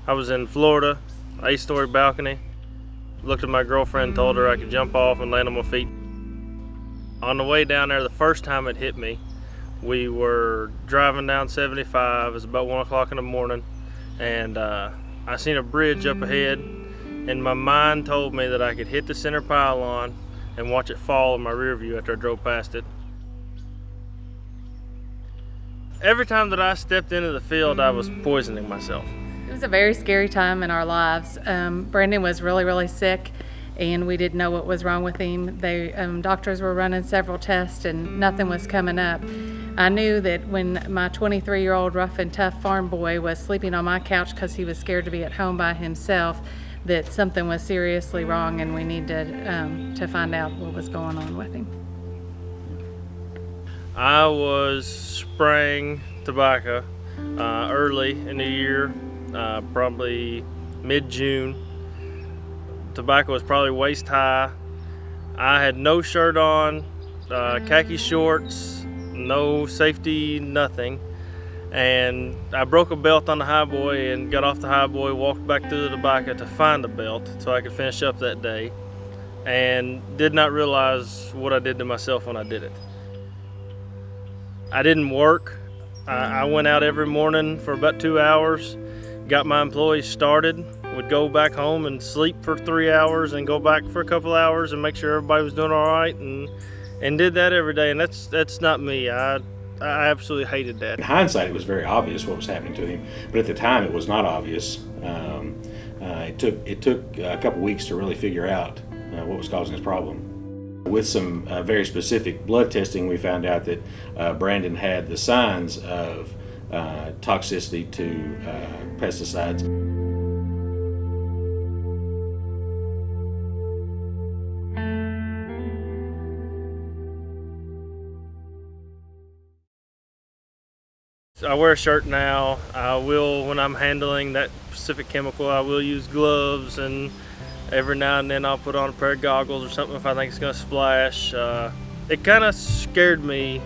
I was in Florida, 8-story balcony. Looked at my girlfriend, told her I could jump off and land on my feet. On the way down there, the first time it hit me, we were driving down 75. It was about 1 o'clock in the morning, and I seen a bridge up ahead, and my mind told me that I could hit the center pylon and watch it fall in my rear view after I drove past it. Every time that I stepped into the field, I was poisoning myself. It was a very scary time in our lives. Brandon was really sick, and we didn't know what was wrong with him. Doctors were running several tests and nothing was coming up. I knew that when my 23-year-old rough and tough farm boy was sleeping on my couch because he was scared to be at home by himself, that something was seriously wrong and we needed to find out what was going on with him. I was spraying tobacco early in the year, probably mid-June. Tobacco was probably waist high. I had no shirt on, khaki shorts, no safety, nothing. And I broke a belt on the highboy and got off the highboy, walked back through the tobacco to find a belt so I could finish up that day, and did not realize what I did to myself when I did it. I didn't work. I went out every morning for about 2 hours, got my employees started, would go back home and sleep for 3 hours and go back for a couple hours and make sure everybody was doing all right, and did that every day. And that's not me. I absolutely hated that. In hindsight, it was very obvious what was happening to him, but at the time it was not obvious. It took a couple weeks to really figure out what was causing his problem. With some very specific blood testing, we found out that Brandon had the signs of toxicity to pesticides. I wear a shirt now. I will, when I'm handling that specific chemical, I will use gloves, and every now and then I'll put on a pair of goggles or something if I think it's going to splash. It kind of scared me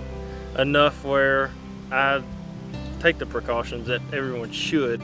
enough where I take the precautions that everyone should.